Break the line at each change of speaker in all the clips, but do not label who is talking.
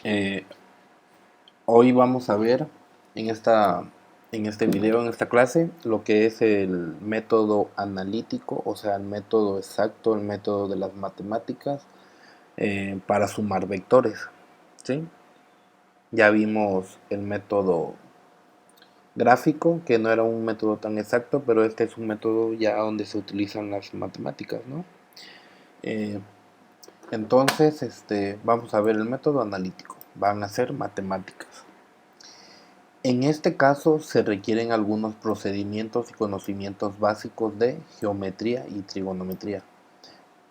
Eh, Hoy vamos a ver en este video, en esta clase, lo que es el método analítico, o sea, el método exacto, el método de las matemáticas para sumar vectores, ¿sí? Ya vimos el método gráfico, que no era un método tan exacto, pero este es un método ya donde se utilizan las matemáticas, ¿no? Eh, entonces, vamos a ver el método analítico. Van a ser matemáticas. En este caso se requieren algunos procedimientos y conocimientos básicos de geometría y trigonometría.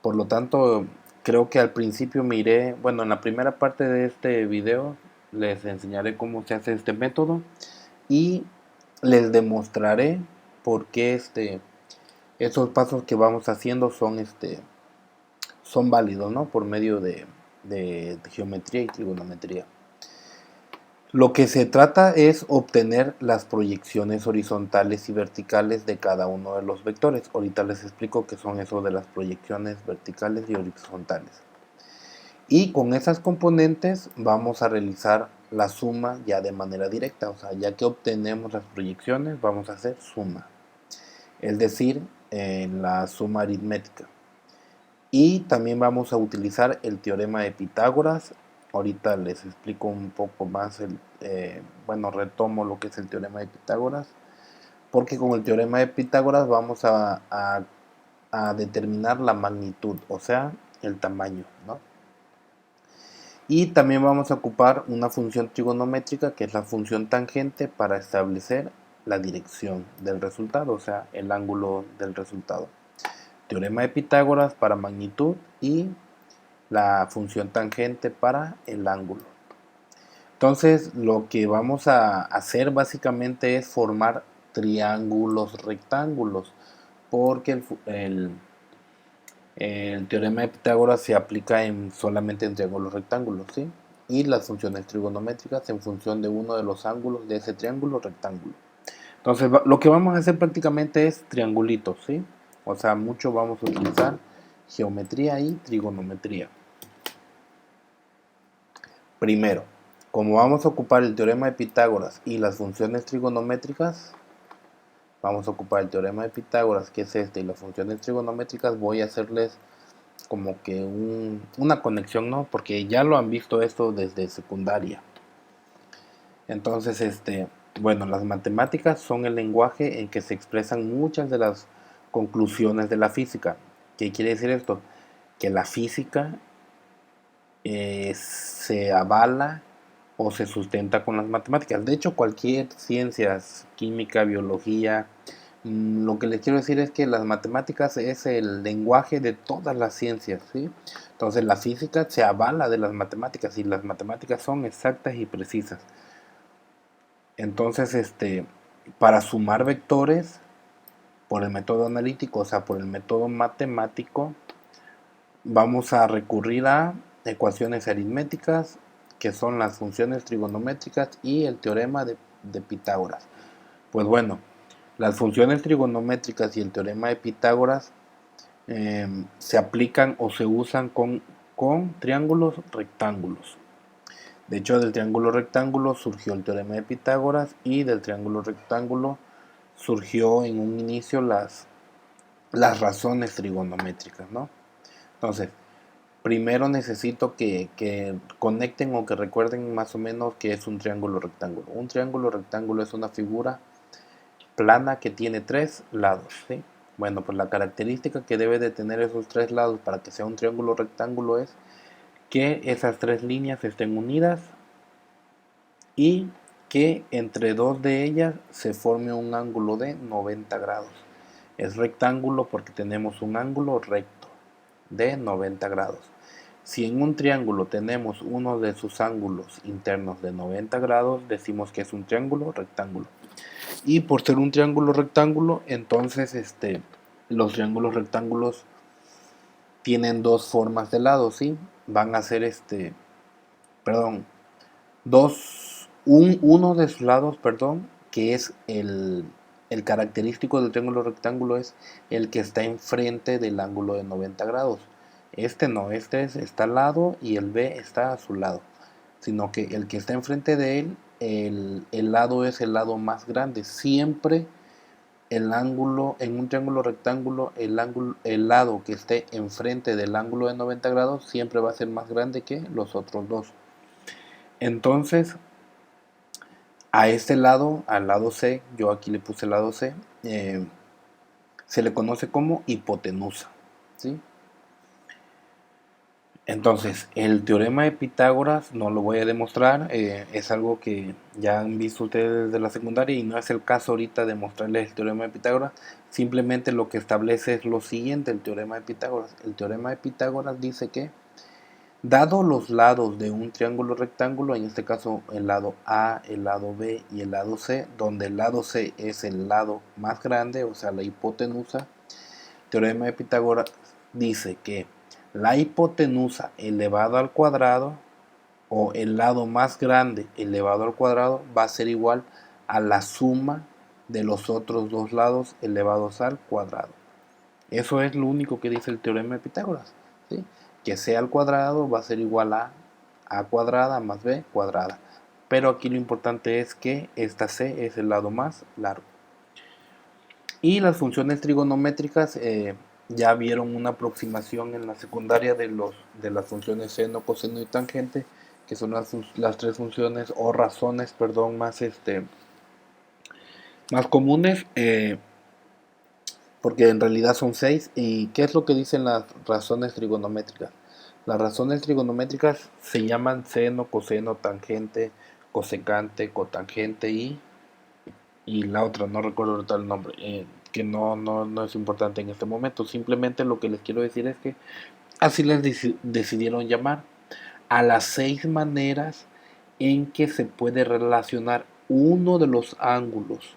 Por lo tanto, creo que al principio bueno, en la primera parte de este video les enseñaré cómo se hace este método y les demostraré por qué esos pasos que vamos haciendo son válidos, ¿no? Por medio de geometría y trigonometría. Lo que se trata es obtener las proyecciones horizontales y verticales de cada uno de los vectores. Ahorita les explico qué son eso de las proyecciones verticales y horizontales. Y con esas componentes vamos a realizar la suma ya de manera directa. O sea, ya que obtenemos las proyecciones, vamos a hacer suma. Es decir, la suma aritmética. Y también vamos a utilizar el teorema de Pitágoras. Ahorita les explico un poco más, bueno, retomo lo que es el teorema de Pitágoras, porque con el teorema de Pitágoras vamos a determinar la magnitud, o sea, el tamaño, ¿no? Y también vamos a ocupar una función trigonométrica, que es la función tangente, para establecer la dirección del resultado, o sea, el ángulo del resultado. Teorema de Pitágoras para magnitud y la función tangente para el ángulo. Entonces, lo que vamos a hacer básicamente es formar triángulos rectángulos, porque el teorema de Pitágoras se aplica solamente en triángulos rectángulos, ¿sí? Y las funciones trigonométricas en función de uno de los ángulos de ese triángulo rectángulo. Entonces, lo que vamos a hacer prácticamente es triangulitos, ¿sí? O sea, mucho vamos a utilizar geometría y trigonometría. Primero, como vamos a ocupar el teorema de Pitágoras y las funciones trigonométricas, vamos a ocupar el teorema de Pitágoras, que es y las funciones trigonométricas, voy a hacerles como que una conexión, ¿no? Porque ya lo han visto esto desde secundaria. Entonces, bueno, las matemáticas son el lenguaje en que se expresan muchas de las conclusiones de la física. ¿Qué quiere decir esto? Que la física se avala o se sustenta con las matemáticas. De hecho, cualquier ciencias, química, biología, lo que les quiero decir es que las matemáticas es el lenguaje de todas las ciencias, ¿sí? Entonces la física se avala de las matemáticas y las matemáticas son exactas y precisas. Entonces, para sumar vectores por el método analítico, o sea, por el método matemático, vamos a recurrir a ecuaciones aritméticas, que son las funciones trigonométricas y el teorema de Pitágoras. Pues bueno, las funciones trigonométricas y el teorema de Pitágoras se aplican o se usan con triángulos rectángulos. De hecho, del triángulo rectángulo surgió el teorema de Pitágoras y del triángulo rectángulo surgió en un inicio las razones trigonométricas, ¿no? Entonces, primero necesito que conecten o que recuerden más o menos que es un triángulo rectángulo. Un triángulo rectángulo es una figura plana que tiene tres lados, ¿sí? Bueno, pues la característica que debe de tener esos tres lados para que sea un triángulo rectángulo es que esas tres líneas estén unidas y que entre dos de ellas se forme un ángulo de 90 grados. Es rectángulo porque tenemos un ángulo recto de 90 grados. Si en un triángulo tenemos uno de sus ángulos internos de 90 grados, decimos que es un triángulo rectángulo. Y por ser un triángulo rectángulo, entonces los triángulos rectángulos tienen dos formas de lado, ¿sí? Van a ser perdón, uno de sus lados, perdón, que es el característico del triángulo rectángulo es el que está enfrente del ángulo de 90 grados. Este no, está al lado y el B está a su lado. sino que el que está enfrente de él, el lado es el lado más grande. Siempre el ángulo, en un triángulo rectángulo, el lado que esté enfrente del ángulo de 90 grados siempre va a ser más grande que los otros dos. Entonces, a este lado, al lado C, yo aquí le puse el lado C, se le conoce como hipotenusa, ¿sí? Entonces, el teorema de Pitágoras no lo voy a demostrar, es algo que ya han visto ustedes desde la secundaria y no es el caso ahorita de mostrarles el teorema de Pitágoras. Simplemente lo que establece es lo siguiente, el teorema de Pitágoras. El teorema de Pitágoras dice que, dado los lados de un triángulo rectángulo, en este caso el lado A, el lado B y el lado C, donde el lado C es el lado más grande, o sea, la hipotenusa, el teorema de Pitágoras dice que la hipotenusa elevado al cuadrado, o el lado más grande elevado al cuadrado, va a ser igual a la suma de los otros dos lados elevados al cuadrado. Eso es lo único que dice el teorema de Pitágoras, ¿sí? Que C al cuadrado va a ser igual a cuadrada más b cuadrada. Pero aquí lo importante es que esta C es el lado más largo. Y las funciones trigonométricas, ya vieron una aproximación en la secundaria de las funciones seno, coseno y tangente, que son las tres funciones o razones, perdón, más comunes, porque en realidad son seis. ¿Y qué es lo que dicen las razones trigonométricas? Las razones trigonométricas se llaman seno, coseno, tangente, cosecante, cotangente y la otra, no recuerdo ahorita el nombre, que no es importante en este momento. Simplemente lo que les quiero decir es que así les decidieron llamar a las seis maneras en que se puede relacionar uno de los ángulos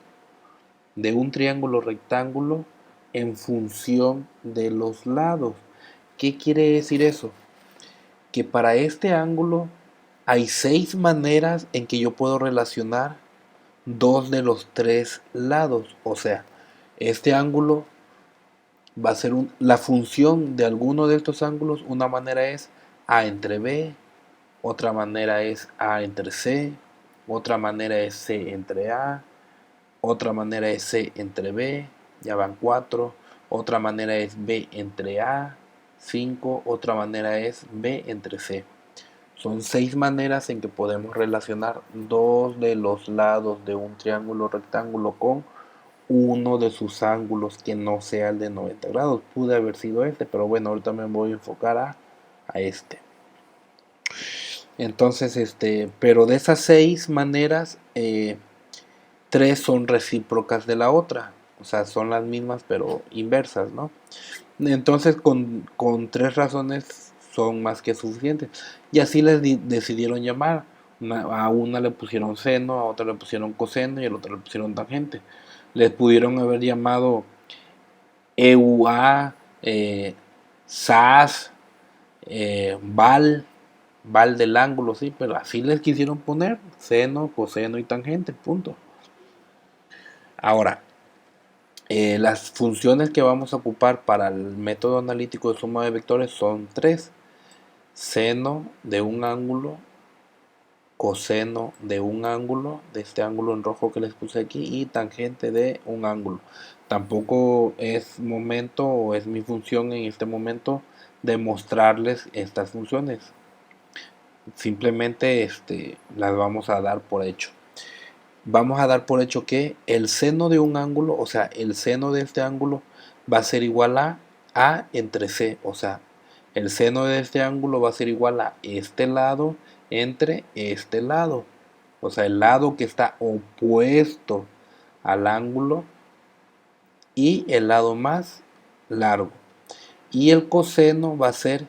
de un triángulo rectángulo en función de los lados. ¿Qué quiere decir eso? Que para este ángulo hay seis maneras en que yo puedo relacionar dos de los tres lados. O sea, este ángulo va a ser la función de alguno de estos ángulos. Una manera es A entre B, otra manera es A entre C, otra manera es C entre A, otra manera es C entre B, ya van cuatro, otra manera es B entre A, 5, otra manera es B entre C. Son seis maneras en que podemos relacionar dos de los lados de un triángulo rectángulo con uno de sus ángulos que no sea el de 90 grados. Pude haber sido este, pero bueno, ahorita me voy a enfocar a este. Entonces, pero de esas seis maneras, tres son recíprocas de la otra. O sea, son las mismas pero inversas, ¿no? Entonces, con tres razones son más que suficientes. Y así les decidieron llamar. A una le pusieron seno, a otra le pusieron coseno y a la otra le pusieron tangente. Les pudieron haber llamado EUA, SAS, Val del ángulo, sí, pero así les quisieron poner seno, coseno y tangente, punto. Ahora, las funciones que vamos a ocupar para el método analítico de suma de vectores son tres: seno de un ángulo, coseno de un ángulo, de este ángulo en rojo que les puse aquí, y tangente de un ángulo. Tampoco es momento o es mi función en este momento demostrarles estas funciones. Simplemente las vamos a dar por hecho. Vamos a dar por hecho que el seno de un ángulo, o sea, el seno de este ángulo va a ser igual a A entre C. O sea, el seno de este ángulo va a ser igual a este lado entre este lado. O sea, el lado que está opuesto al ángulo y el lado más largo. Y el coseno va a ser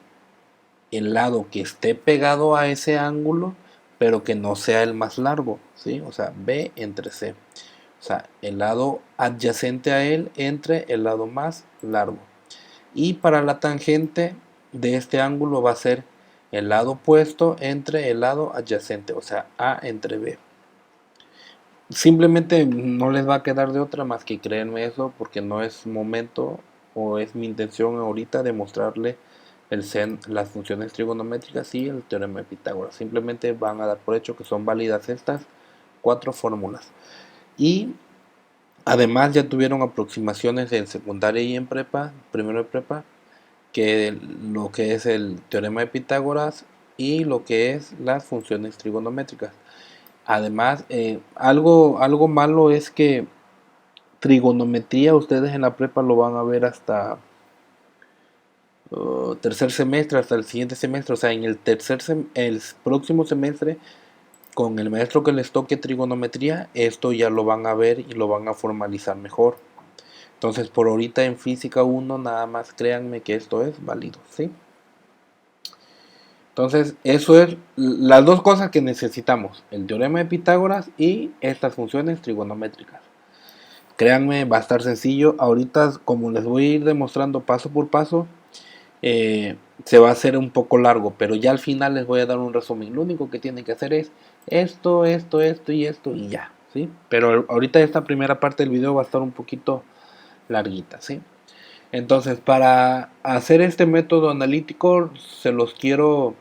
el lado que esté pegado a ese ángulo, pero que no sea el más largo, ¿sí? O sea, B entre C. O sea, el lado adyacente a él entre el lado más largo. Y para la tangente de este ángulo va a ser el lado opuesto entre el lado adyacente, o sea, A entre B. Simplemente no les va a quedar de otra más que creerme eso, porque no es momento o es mi intención ahorita demostrarle las funciones trigonométricas y el teorema de Pitágoras. Simplemente van a dar por hecho que son válidas estas cuatro fórmulas. Y además ya tuvieron aproximaciones en secundaria y en prepa, primero de prepa, que lo que es el teorema de Pitágoras y lo que es las funciones trigonométricas. Además, algo malo es que trigonometría ustedes en la prepa lo van a ver hasta tercer semestre, hasta el siguiente semestre. O sea, en el próximo semestre, con el maestro que les toque trigonometría, esto ya lo van a ver y lo van a formalizar mejor. Entonces, por ahorita en física 1, nada más créanme que esto es válido, ¿sí? Entonces, eso es las dos cosas que necesitamos, el teorema de Pitágoras y estas funciones trigonométricas. Créanme, va a estar sencillo. Ahorita, como les voy a ir demostrando paso por paso, se va a hacer un poco largo, pero ya al final les voy a dar un resumen. Lo único que tienen que hacer es esto y ya, ¿sí? Pero ahorita esta primera parte del video va a estar un poquito larguita, ¿sí? Entonces, para hacer este método analítico, se los quiero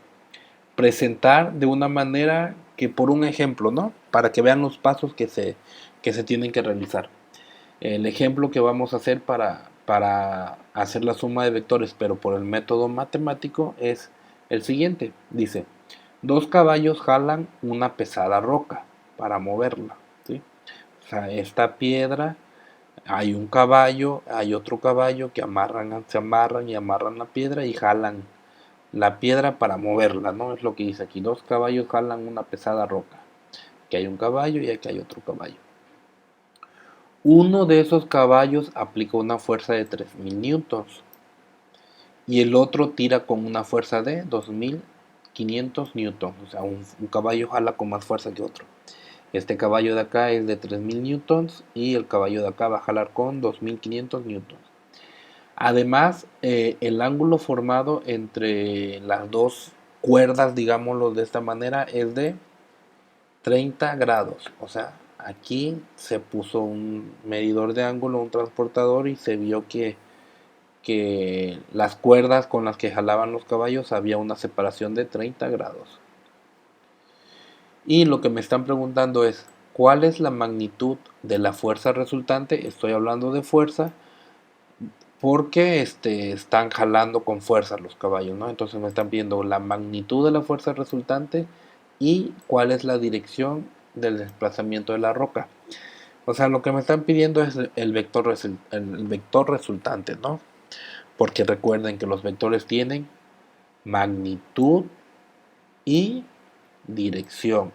presentar de una manera que por un ejemplo, ¿no? Para que vean los pasos que se tienen que realizar. El ejemplo que vamos a hacer para hacer la suma de vectores, pero por el método matemático, es el siguiente. Dice, dos caballos jalan una pesada roca para moverla, ¿sí? O sea, esta piedra, hay un caballo, hay otro caballo que se amarran y amarran la piedra y jalan la piedra para moverla, ¿no? Es lo que dice aquí. Dos caballos jalan una pesada roca. Que hay un caballo y aquí hay otro caballo. Uno de esos caballos aplica una fuerza de 3000 newtons y el otro tira con una fuerza de 2500 newtons. O sea, un caballo jala con más fuerza que otro. Este caballo de acá es de 3000 newtons y el caballo de acá va a jalar con 2500 newtons. Además, el ángulo formado entre las dos cuerdas, digámoslo de esta manera, es de 30 grados. O sea, aquí se puso un medidor de ángulo, un transportador, y se vio que las cuerdas con las que jalaban los caballos había una separación de 30 grados. Y lo que me están preguntando es, ¿cuál es la magnitud de la fuerza resultante? Estoy hablando de fuerza porque están jalando con fuerza los caballos, ¿no? Entonces me están pidiendo la magnitud de la fuerza resultante y cuál es la dirección del desplazamiento de la roca. O sea, lo que me están pidiendo es el vector resultante, ¿no? Porque recuerden que los vectores tienen magnitud y dirección.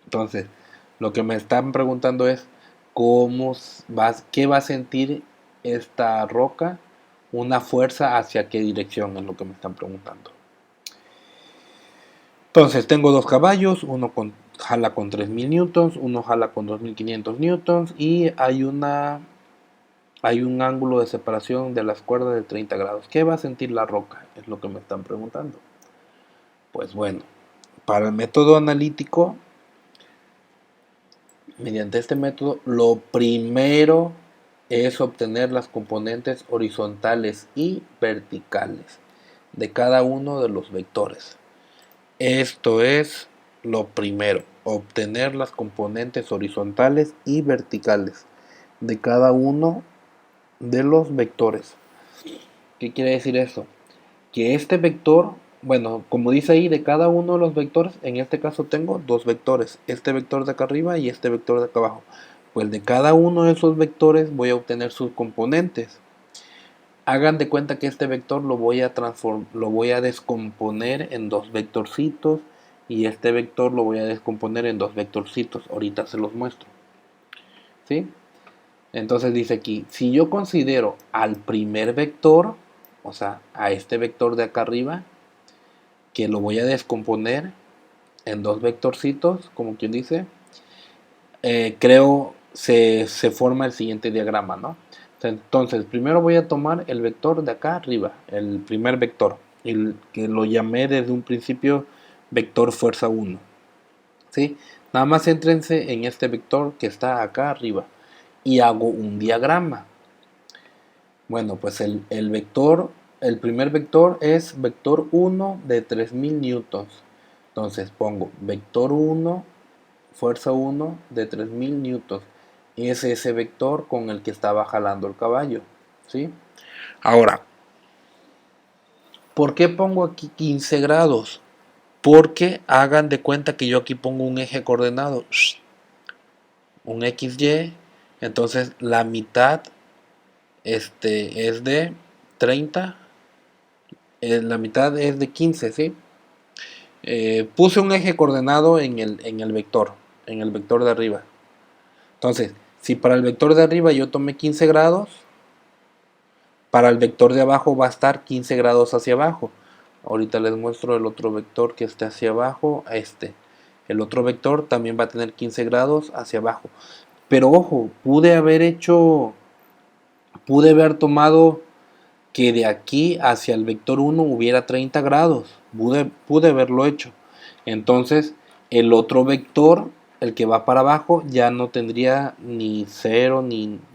Entonces, lo que me están preguntando es qué va a sentir esta roca, una fuerza hacia qué dirección, es lo que me están preguntando. Entonces, tengo dos caballos, jala con 3000 newtons, uno jala con 2500 newtons y hay un ángulo de separación de las cuerdas de 30 grados. ¿Qué va a sentir la roca? Es lo que me están preguntando. Pues bueno, para el método analítico, mediante este método, lo primero es obtener las componentes horizontales y verticales de cada uno de los vectores. Esto es lo primero, obtener las componentes horizontales y verticales de cada uno de los vectores. ¿Qué quiere decir eso? Que este vector, bueno, como dice ahí, de cada uno de los vectores, en este caso tengo dos vectores, este vector de acá arriba y este vector de acá abajo. Pues de cada uno de esos vectores voy a obtener sus componentes. Hagan de cuenta que este vector lo voy a descomponer en dos vectorcitos y este vector lo voy a descomponer en dos vectorcitos. Ahorita se los muestro. ¿Sí? Entonces dice aquí, si yo considero al primer vector, o sea, a este vector de acá arriba, que lo voy a descomponer en dos vectorcitos, como quien dice, creo se forma el siguiente diagrama, ¿no? Entonces, primero voy a tomar el vector de acá arriba, el primer vector, el que lo llamé desde un principio vector fuerza 1, ¿sí? Nada más céntrense en este vector que está acá arriba y hago un diagrama. Bueno, pues el vector el primer vector es vector 1 de 3000 newtons. Entonces pongo vector 1, fuerza 1 de 3000 newtons. Es ese vector con el que estaba jalando el caballo, ¿sí? Ahora, ¿por qué pongo aquí 15 grados? Porque hagan de cuenta que yo aquí pongo un eje coordenado, un XY, entonces la mitad es de 30, la mitad es de 15, ¿sí? Puse un eje coordenado en el vector de arriba. Entonces, si para el vector de arriba yo tomé 15 grados, para el vector de abajo va a estar 15 grados hacia abajo. Ahorita les muestro el otro vector que esté hacia abajo, El otro vector también va a tener 15 grados hacia abajo. Pero ojo, pude haber tomado que de aquí hacia el vector 1 hubiera 30 grados. Pude haberlo hecho. Entonces, el otro vector, el que va para abajo, ya no tendría ni 0,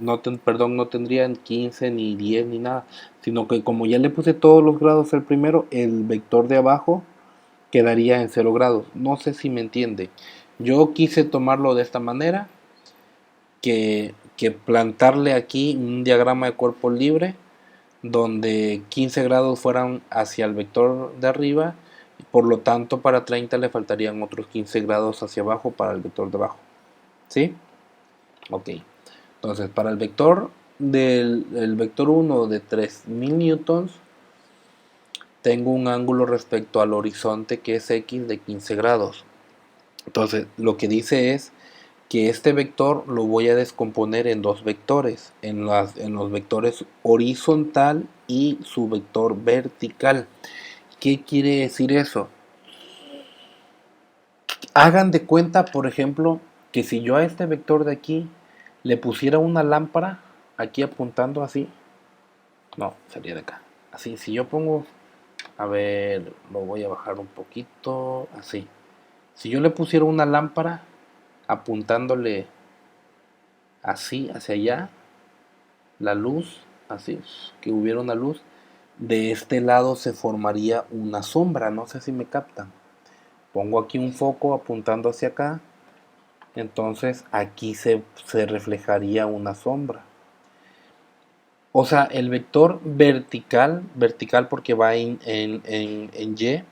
no tendría 15, ni 10, ni nada. Sino que como ya le puse todos los grados al primero, el vector de abajo quedaría en 0 grados. No sé si me entiende. Yo quise tomarlo de esta manera, que plantarle aquí un diagrama de cuerpo libre donde 15 grados fueran hacia el vector de arriba, y por lo tanto para 30 le faltarían otros 15 grados hacia abajo para el vector de abajo. ¿Sí? Ok. Entonces, para el vector 1 de 3000 newtons, tengo un ángulo respecto al horizonte que es x de 15 grados. Entonces, lo que dice es que este vector lo voy a descomponer en dos vectores, en los vectores horizontal y su vector vertical. ¿Qué quiere decir eso? Hagan de cuenta, por ejemplo, que si yo a este vector de aquí le pusiera una lámpara aquí apuntando así, no, sería de acá. Así, si yo pongo, a ver, lo voy a bajar un poquito, así. Si yo le pusiera una lámpara apuntándole así hacia allá, la luz, así, que hubiera una luz, de este lado se formaría una sombra, no sé si me captan. Pongo aquí un foco apuntando hacia acá, entonces aquí se reflejaría una sombra. O sea, el vector vertical porque va en Y,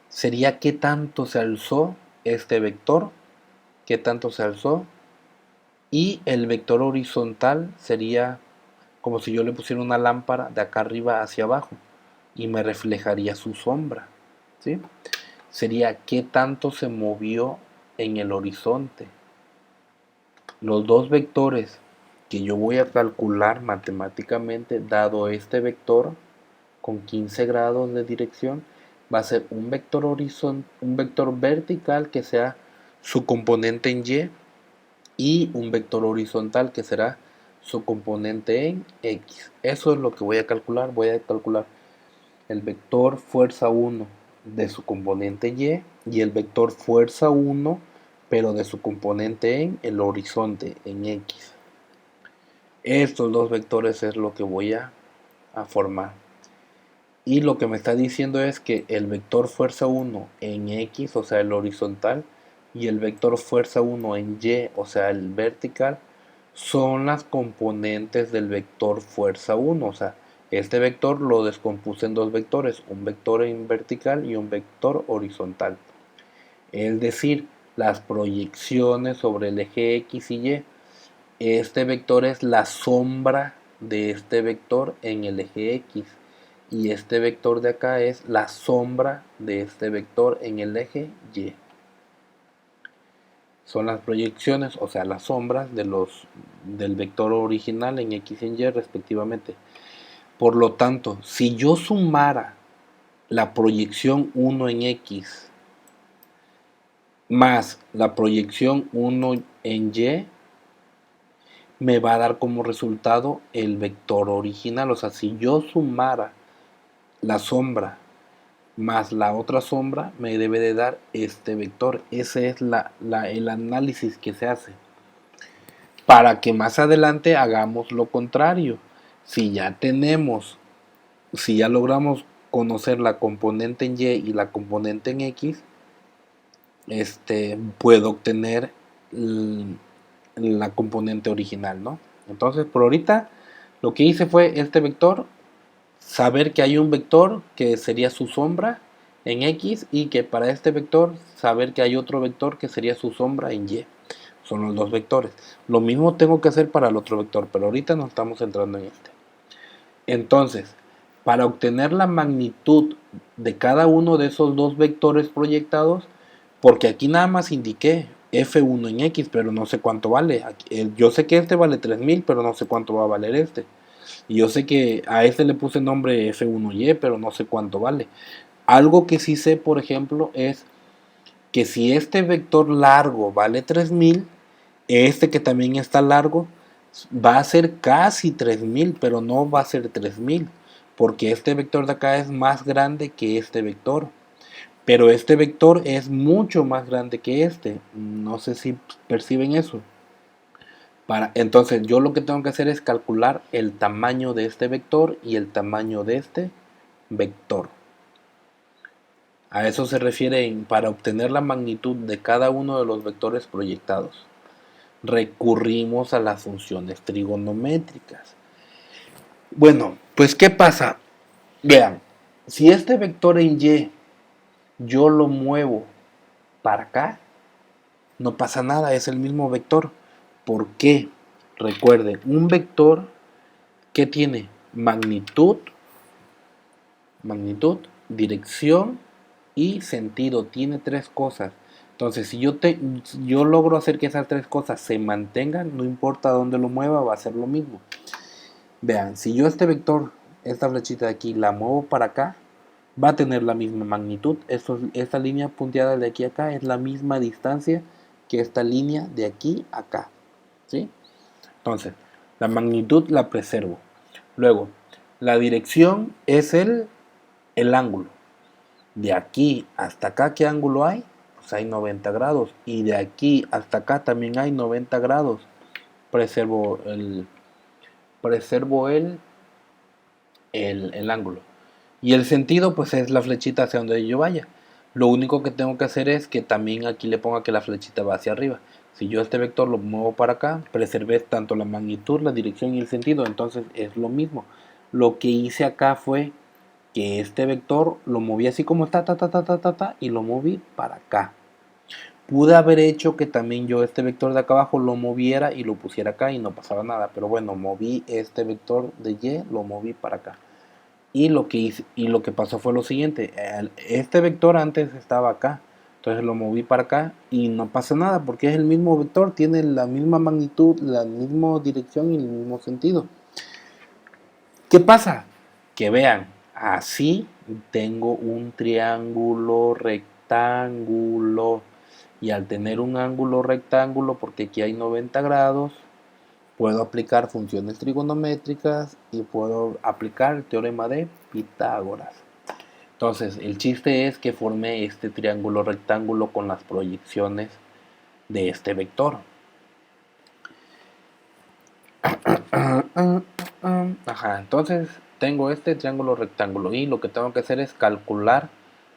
sería qué tanto se alzó este vector, qué tanto se alzó, y el vector horizontal sería como si yo le pusiera una lámpara de acá arriba hacia abajo y me reflejaría su sombra, ¿sí? Sería qué tanto se movió en el horizonte. Los dos vectores que yo voy a calcular matemáticamente, dado este vector con 15 grados de dirección, va a ser un vector vertical que sea su componente en y un vector horizontal que será su componente en X. Eso es lo que voy a calcular. Voy a calcular el vector fuerza 1 de su componente y el vector fuerza 1 pero de su componente en el horizonte, en X. Estos dos vectores es lo que voy a formar. Y lo que me está diciendo es que el vector fuerza 1 en X, o sea el horizontal, y el vector fuerza 1 en Y, o sea el vertical, son las componentes del vector fuerza 1. O sea, este vector lo descompuse en dos vectores, un vector en vertical y un vector horizontal. Es decir, las proyecciones sobre el eje X y Y. Este vector es la sombra de este vector en el eje X. Y este vector de acá es la sombra de este vector en el eje Y. Son las proyecciones, o sea, las sombras del vector original en X y en Y respectivamente. Por lo tanto, si yo sumara la proyección 1 en X más la proyección 1 en Y, me va a dar como resultado el vector original. O sea, si yo sumara la sombra más la otra sombra, me debe de dar este vector. Ese es el análisis que se hace. Para que más adelante hagamos lo contrario. Si ya tenemos si ya logramos conocer la componente en Y y la componente en X, puedo obtener la componente original, ¿no? Entonces, por ahorita, lo que hice fue este vector, saber que hay un vector que sería su sombra en X y que para este vector, saber que hay otro vector que sería su sombra en Y. Son los dos vectores. Lo mismo tengo que hacer para el otro vector, pero ahorita nos estamos centrando en este. Entonces, para obtener la magnitud de cada uno de esos dos vectores proyectados, porque aquí nada más indiqué F1 en X, pero no sé cuánto vale. Yo sé que este vale 3000, pero no sé cuánto va a valer este. Y yo sé que a este le puse nombre F1Y, pero no sé cuánto vale. Algo que sí sé, por ejemplo, es que si este vector largo vale 3000, este que también está largo va a ser casi 3000, pero no va a ser 3000, porque este vector de acá es más grande que este vector. Pero este vector es mucho más grande que este. No sé si perciben eso. Entonces yo lo que tengo que hacer es calcular el tamaño de este vector y el tamaño de este vector. A eso se refiere para obtener la magnitud de cada uno de los vectores proyectados. Recurrimos a las funciones trigonométricas. Bueno, pues ¿qué pasa? Vean, si este vector en Y yo lo muevo para acá, no pasa nada, es el mismo vector. ¿Por qué? Recuerden, un vector que tiene magnitud, dirección y sentido. Tiene tres cosas. Entonces, si yo logro hacer que esas tres cosas se mantengan, no importa dónde lo mueva, va a ser lo mismo. Vean, si yo este vector, esta flechita de aquí, la muevo para acá, va a tener la misma magnitud. Esta línea punteada de aquí a acá es la misma distancia que esta línea de aquí a acá. ¿Sí? Entonces, la magnitud la preservo. Luego, la dirección es el ángulo. De aquí hasta acá, ¿qué ángulo hay? Pues hay 90 grados. Y de aquí hasta acá también hay 90 grados. Preservo preservo el ángulo. Y el sentido, pues es la flechita hacia donde yo vaya. Lo único que tengo que hacer es que también aquí le ponga que la flechita va hacia arriba. Si yo este vector lo muevo para acá, preservé tanto la magnitud, la dirección y el sentido. Entonces es lo mismo. Lo que hice acá fue que este vector lo moví así como está, y lo moví para acá. Pude haber hecho que también yo este vector de acá abajo lo moviera y lo pusiera acá y no pasaba nada. Pero bueno, moví este vector de Y, lo moví para acá. Y lo que pasó fue lo siguiente, este vector antes estaba acá, entonces lo moví para acá y no pasa nada porque es el mismo vector, tiene la misma magnitud, la misma dirección y el mismo sentido. ¿Qué pasa? Que vean, así tengo un triángulo rectángulo y al tener un ángulo rectángulo, porque aquí hay 90 grados, puedo aplicar funciones trigonométricas y puedo aplicar el teorema de Pitágoras. Entonces, el chiste es que formé este triángulo rectángulo con las proyecciones de este vector. Ajá, entonces tengo este triángulo rectángulo y lo que tengo que hacer es calcular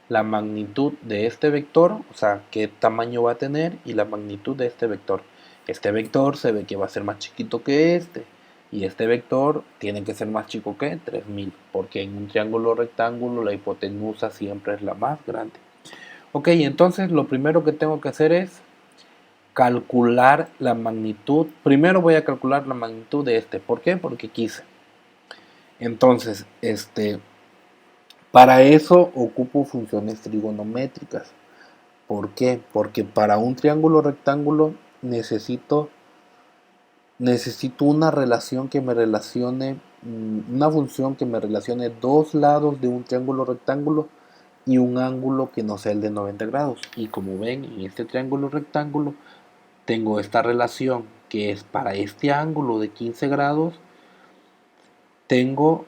la magnitud de este vector, o sea, qué tamaño va a tener y la magnitud de este vector. Este vector se ve que va a ser más chiquito que este y este vector tiene que ser más chico que 3000, porque en un triángulo rectángulo la hipotenusa siempre es la más grande. Ok, entonces lo primero que tengo que hacer es calcular la magnitud. Primero voy a calcular la magnitud de este. ¿Por qué? Porque quise. Entonces, para eso ocupo funciones trigonométricas. ¿Por qué? Porque para un triángulo rectángulo necesito una relación que me relacione, una función que me relacione dos lados de un triángulo rectángulo y un ángulo que no sea el de 90 grados. Y como ven, en este triángulo rectángulo tengo esta relación que es para este ángulo de 15 grados, tengo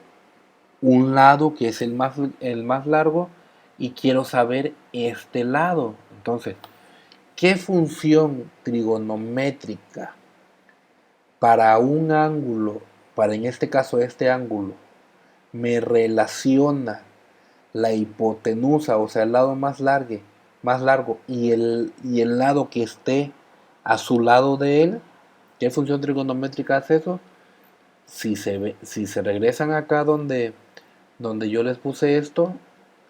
un lado que es el más largo y quiero saber este lado. Entonces, ¿qué función trigonométrica para un ángulo, para en este caso este ángulo, me relaciona la hipotenusa, o sea, el lado más largo y el lado que esté a su lado de él, ¿qué función trigonométrica hace eso? Si se regresan acá donde yo les puse esto,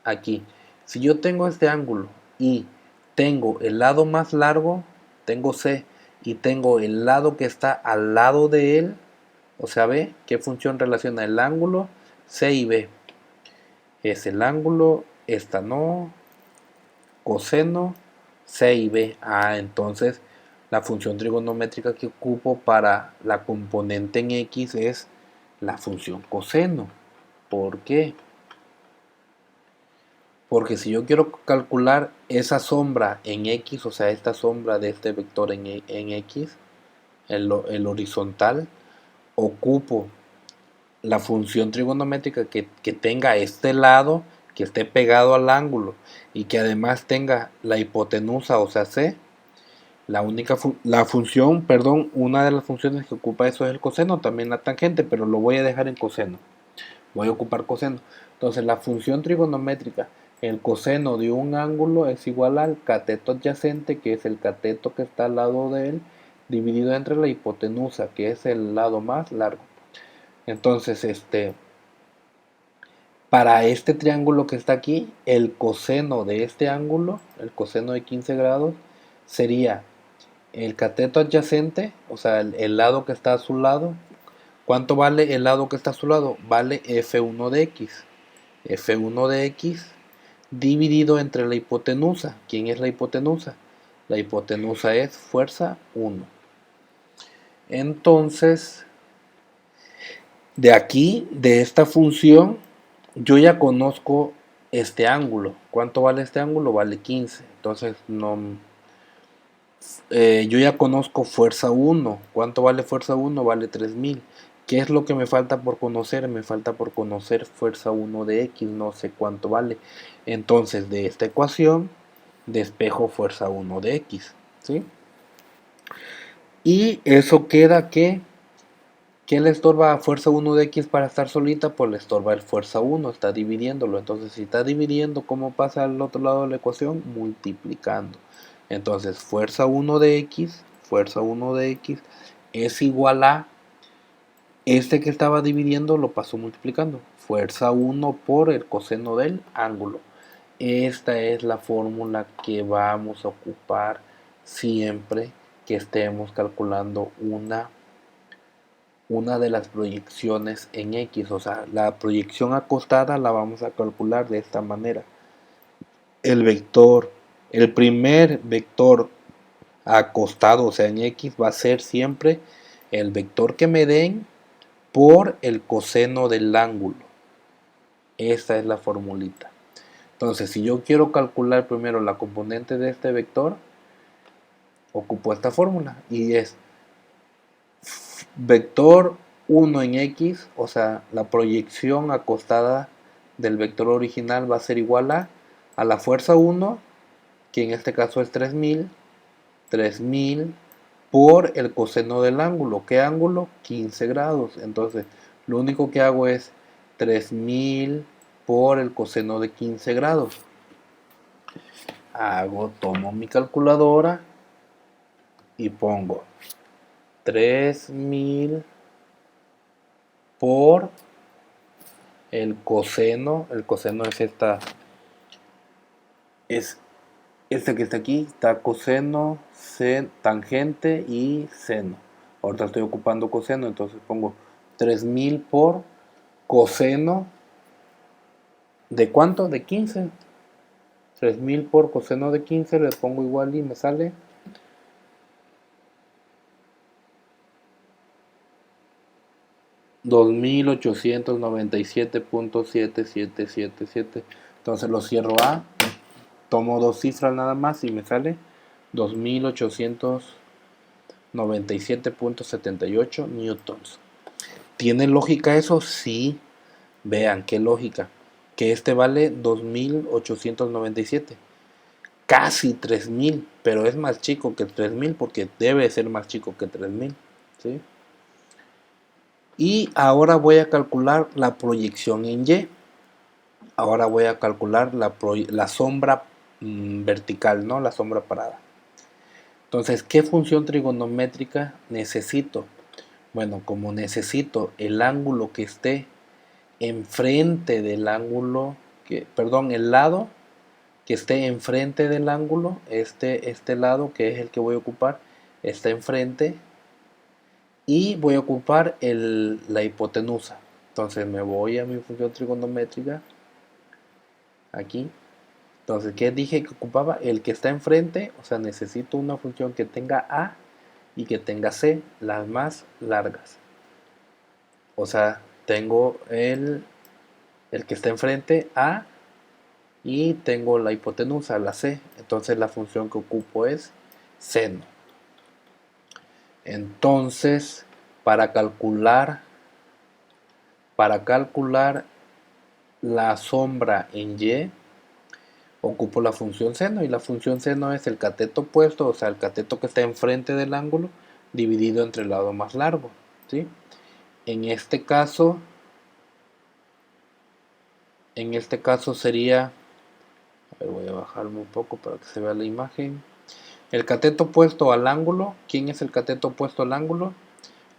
aquí, si yo tengo este ángulo y tengo el lado más largo, tengo C, y tengo el lado que está al lado de él, o sea, B, ¿qué función relaciona el ángulo? C y B. Es el ángulo, esta no, coseno, C y B. Ah, entonces la función trigonométrica que ocupo para la componente en X es la función coseno. ¿Por qué? Porque si yo quiero calcular esa sombra en X, o sea, esta sombra de este vector en X, el horizontal, ocupo la función trigonométrica que tenga este lado, que esté pegado al ángulo y que además tenga la hipotenusa, o sea, C. La función, perdón, una de las funciones que ocupa eso es el coseno, también la tangente, pero lo voy a dejar en coseno. Voy a ocupar coseno. Entonces, la función trigonométrica, el coseno de un ángulo es igual al cateto adyacente, que es el cateto que está al lado de él, dividido entre la hipotenusa, que es el lado más largo. Entonces, para este triángulo que está aquí, el coseno de este ángulo, el coseno de 15 grados, sería el cateto adyacente, o sea, el lado que está a su lado. ¿Cuánto vale el lado que está a su lado? Vale F1 de X. F1 de X dividido entre la hipotenusa. ¿Quién es la hipotenusa? La hipotenusa es fuerza 1. Entonces, de aquí, de esta función, yo ya conozco este ángulo. ¿Cuánto vale este ángulo? Vale 15. Entonces, no, yo ya conozco fuerza 1. ¿Cuánto vale fuerza 1? Vale 3000. ¿Qué es lo que me falta por conocer? Me falta por conocer fuerza 1 de X. No sé cuánto vale. Entonces, de esta ecuación, despejo fuerza 1 de X. ¿Sí? Y eso queda que ¿qué le estorba a fuerza 1 de X para estar solita? Pues le estorba el fuerza 1, está dividiéndolo. Entonces, si está dividiendo, ¿cómo pasa al otro lado de la ecuación? Multiplicando. Entonces, fuerza 1 de X es igual a este que estaba dividiendo, lo pasó multiplicando. Fuerza 1 por el coseno del ángulo. Esta es la fórmula que vamos a ocupar siempre que estemos calculando una de las proyecciones en X, o sea, la proyección acostada la vamos a calcular de esta manera. El vector, el primer vector acostado, o sea, en X, va a ser siempre el vector que me den por el coseno del ángulo. Esta es la formulita. Entonces, si yo quiero calcular primero la componente de este vector, ocupo esta fórmula y es vector 1 en X, o sea, la proyección acostada del vector original va a ser igual a la fuerza 1, que en este caso es 3000 por el coseno del ángulo. ¿Qué ángulo? 15 grados. Entonces, lo único que hago es 3000 por el coseno de 15 grados. Tomo mi calculadora y pongo 3000 por el coseno es este que está aquí, está coseno, tangente y seno. Ahorita estoy ocupando coseno, entonces pongo 3000 por coseno, ¿de cuánto? De 15. 3000 por coseno de 15, le pongo igual y me sale 2897.7777. Entonces lo cierro a, tomo dos cifras nada más y me sale 2897.78 newtons. ¿Tiene lógica eso? Sí. Vean qué lógica. Que este vale 2897. Casi 3000, pero es más chico que 3000 porque debe ser más chico que 3000. ¿Sí? Y ahora voy a calcular la proyección en Y. Ahora voy a calcular la sombra vertical, ¿no? La sombra parada. Entonces, ¿qué función trigonométrica necesito? Bueno, como necesito el ángulo que esté enfrente del ángulo, perdón, el lado que esté enfrente del ángulo, este lado que es el que voy a ocupar, está enfrente y voy a ocupar la hipotenusa. Entonces me voy a mi función trigonométrica, aquí. Entonces, ¿qué dije que ocupaba? El que está enfrente, o sea, necesito una función que tenga A y que tenga C, las más largas. O sea, tengo el que está enfrente, A, y tengo la hipotenusa, la C. Entonces la función que ocupo es seno. Entonces, para calcular la sombra en Y, ocupo la función seno, y la función seno es el cateto opuesto, o sea, el cateto que está enfrente del ángulo, dividido entre el lado más largo, ¿sí? En este caso, sería, a ver, voy a bajarme un poco para que se vea la imagen. El cateto opuesto al ángulo, ¿quién es el cateto opuesto al ángulo?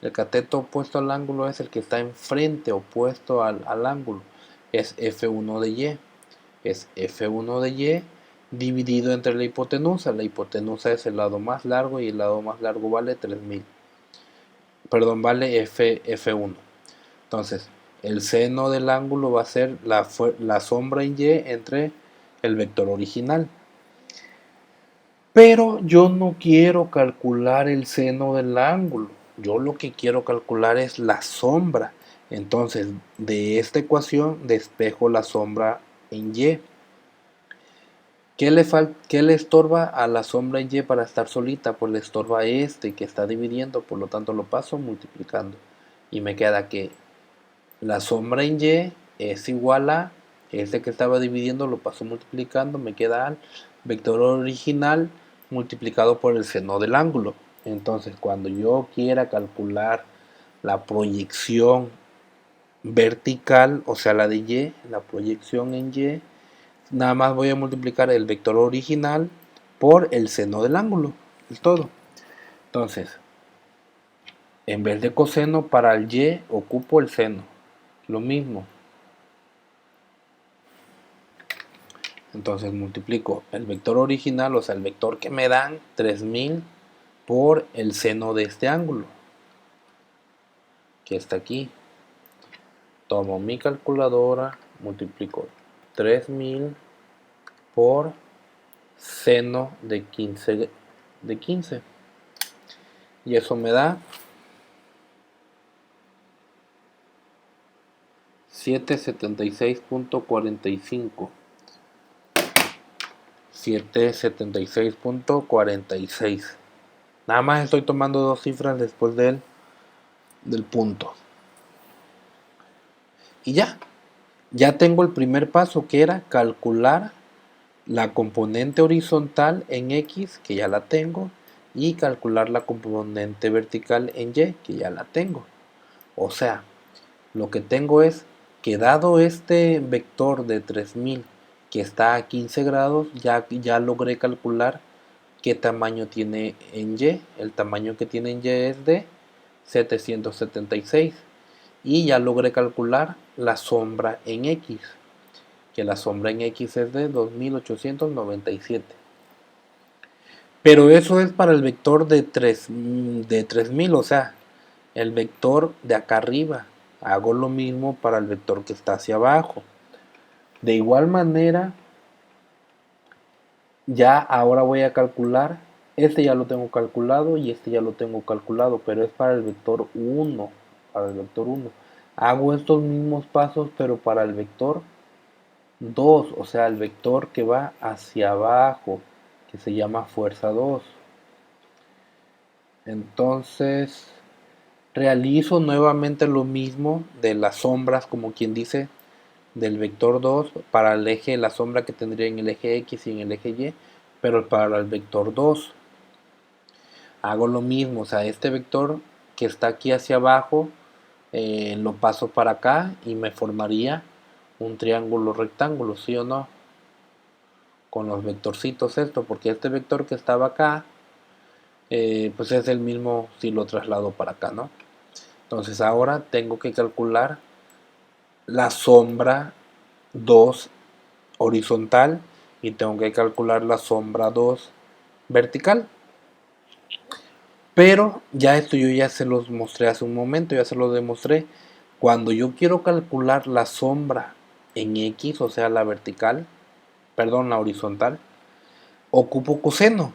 El cateto opuesto al ángulo es el que está enfrente, opuesto al ángulo. Es F1 de Y. Es F1 de Y dividido entre la hipotenusa. La hipotenusa es el lado más largo y el lado más largo vale 3000. Perdón, vale F1. Entonces, el seno del ángulo va a ser la sombra en Y entre el vector original. Pero yo no quiero calcular el seno del ángulo. Yo lo que quiero calcular es la sombra. Entonces, de esta ecuación despejo la sombra en Y. ¿Qué le estorba a la sombra en Y para estar solita? Pues le estorba este que está dividiendo, por lo tanto lo paso multiplicando. Y me queda que la sombra en Y es igual a este que estaba dividiendo, lo paso multiplicando, me queda al vector original multiplicado por el seno del ángulo. Entonces, cuando yo quiera calcular la proyección vertical, o sea, la de Y, la proyección en Y, nada más voy a multiplicar el vector original por el seno del ángulo. Es todo. Entonces, en vez de coseno, para el Y ocupo el seno. Lo mismo. Entonces multiplico el vector original, o sea, el vector que me dan, 3000, por el seno de este ángulo, que está aquí. Tomo mi calculadora, multiplico 3000 por seno de 15. Y eso me da 776.45. 776.46. Nada más estoy tomando dos cifras después del punto. Y ya tengo el primer paso, que era calcular la componente horizontal en X, que ya la tengo, y calcular la componente vertical en Y, que ya la tengo. O sea, lo que tengo es que, dado este vector de 3000 que está a 15 grados, ya logré calcular qué tamaño tiene en Y. El tamaño que tiene en Y es de 776. Y ya logré calcular la sombra en X, que la sombra en X es de 2897. Pero eso es para el vector de 3000, o sea, el vector de acá arriba. Hago lo mismo para el vector que está hacia abajo. De igual manera, ya ahora voy a calcular, este ya lo tengo calculado y este ya lo tengo calculado, pero es para el vector 1, Hago estos mismos pasos, pero para el vector 2, o sea, el vector que va hacia abajo, que se llama fuerza 2. Entonces, realizo nuevamente lo mismo de las sombras, como quien dice, del vector 2 para el eje, la sombra que tendría en el eje X y en el eje Y, pero para el vector 2 hago lo mismo, o sea, este vector que está aquí hacia abajo, lo paso para acá y me formaría un triángulo rectángulo, ¿sí o no? Con los vectorcitos esto, porque este vector que estaba acá, pues es el mismo si lo traslado para acá, ¿no? Entonces ahora tengo que calcular la sombra 2 horizontal y tengo que calcular la sombra 2 vertical. Pero ya esto yo ya se los mostré hace un momento, ya se lo demostré. Cuando yo quiero calcular la sombra en X, o sea la vertical, perdón, la horizontal, ocupo coseno.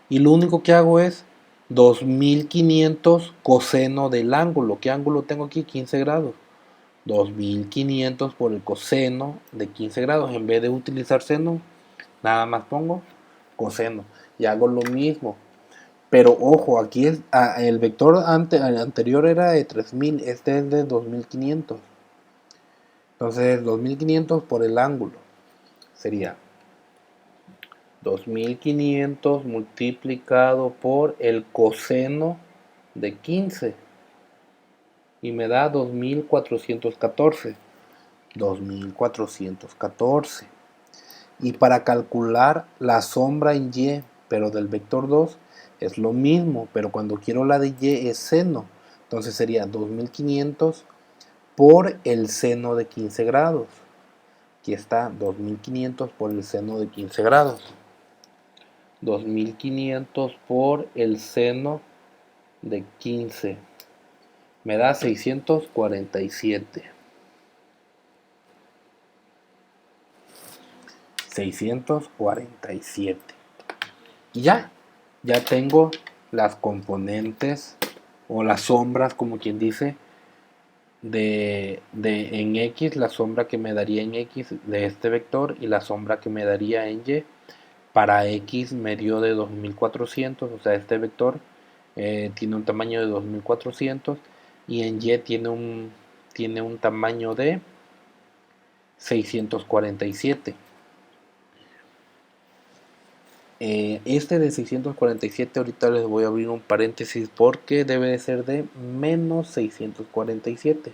Y lo único que hago es 2500 coseno del ángulo. ¿Qué ángulo tengo aquí? 15 grados. 2500 por el coseno de 15 grados. En vez de utilizar seno, nada más pongo coseno. Y hago lo mismo. Pero ojo, aquí es el vector anterior era de 3000, este es de 2500. Entonces 2500 por el ángulo sería 2500 multiplicado por el coseno de 15 y me da 2414. 2414. Y para calcular la sombra en Y, pero del vector 2, es lo mismo, pero cuando quiero la de Y es seno. Entonces sería 2500 por el seno de 15 grados. Aquí está 2500 por el seno de 15 grados. 2500 por el seno de 15 me da 647. 647. Y ya tengo las componentes o las sombras, como quien dice, de en X, la sombra que me daría en X de este vector y la sombra que me daría en Y. Para X me dio de 2400, o sea, este vector tiene un tamaño de 2400 y en Y tiene un tamaño de 647. Este de 647 ahorita les voy a abrir un paréntesis porque debe de ser de menos 647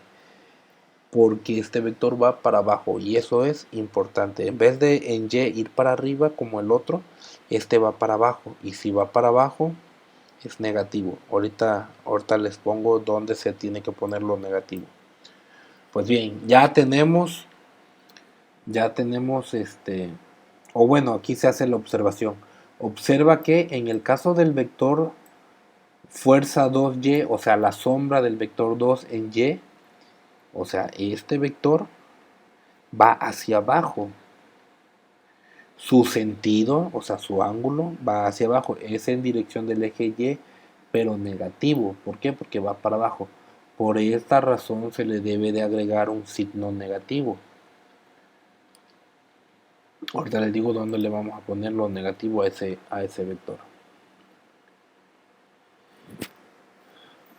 porque este vector va para abajo y eso es importante. En vez de en Y ir para arriba como el otro, este va para abajo y si va para abajo es negativo. Ahorita les pongo dónde se tiene que poner lo negativo. Pues bien, ya tenemos o bueno, aquí se hace la observación. Observa que en el caso del vector fuerza 2y, o sea, la sombra del vector 2 en y, o sea, este vector va hacia abajo. Su sentido, o sea, su ángulo va hacia abajo. Es en dirección del eje y, pero negativo. ¿Por qué? Porque va para abajo. Por esta razón se le debe de agregar un signo negativo. Ahorita les digo dónde le vamos a poner lo negativo a ese vector.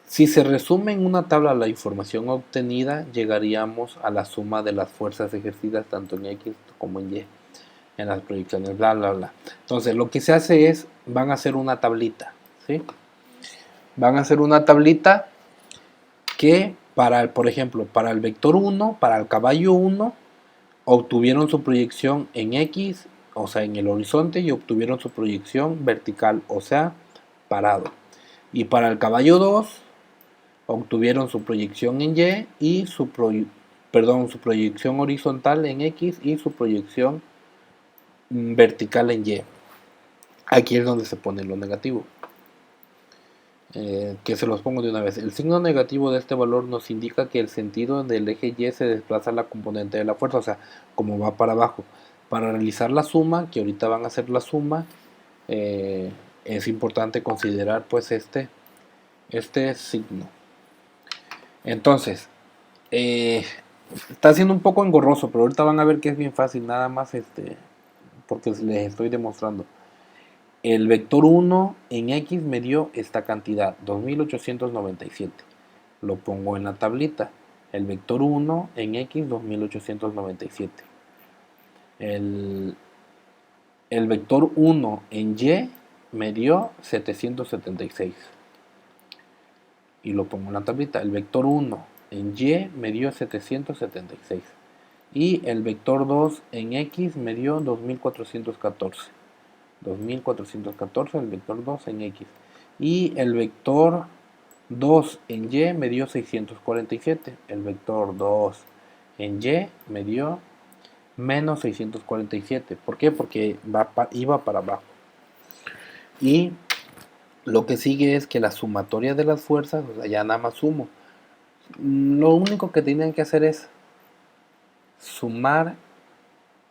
Si se resume en una tabla la información obtenida, llegaríamos a la suma de las fuerzas ejercidas tanto en X como en Y, en las proyecciones, bla, bla, bla. Entonces, lo que se hace es, van a hacer una tablita, ¿sí? Van a hacer una tablita que, por ejemplo, para el vector 1, para el caballo 1, obtuvieron su proyección en X, o sea, en el horizonte, y obtuvieron su proyección vertical, o sea, parado. Y para el caballo 2, obtuvieron su proyección en Y y su proyección horizontal en X y su proyección vertical en Y. Aquí es donde se pone lo negativo. Que se los pongo de una vez. El signo negativo de este valor nos indica que el sentido del eje Y se desplaza a la componente de la fuerza, o sea, como va para abajo. Para realizar la suma, que ahorita van a hacer la suma, es importante considerar pues este signo. Entonces, está siendo un poco engorroso, pero ahorita van a ver que es bien fácil, nada más porque les estoy demostrando. El vector 1 en X me dio esta cantidad, 2897. Lo pongo en la tablita. El vector 1 en X, 2897. El vector 1 en Y me dio 776. Y lo pongo en la tablita. El vector 1 en Y me dio 776. Y el vector 2 en X me dio 2414. 2414 el vector 2 en X. Y el vector 2 en Y me dio 647. El vector 2 en Y me dio menos 647. ¿Por qué? Porque iba para abajo. Y lo que sigue es que la sumatoria de las fuerzas, o sea, ya nada más sumo. Lo único que tienen que hacer es sumar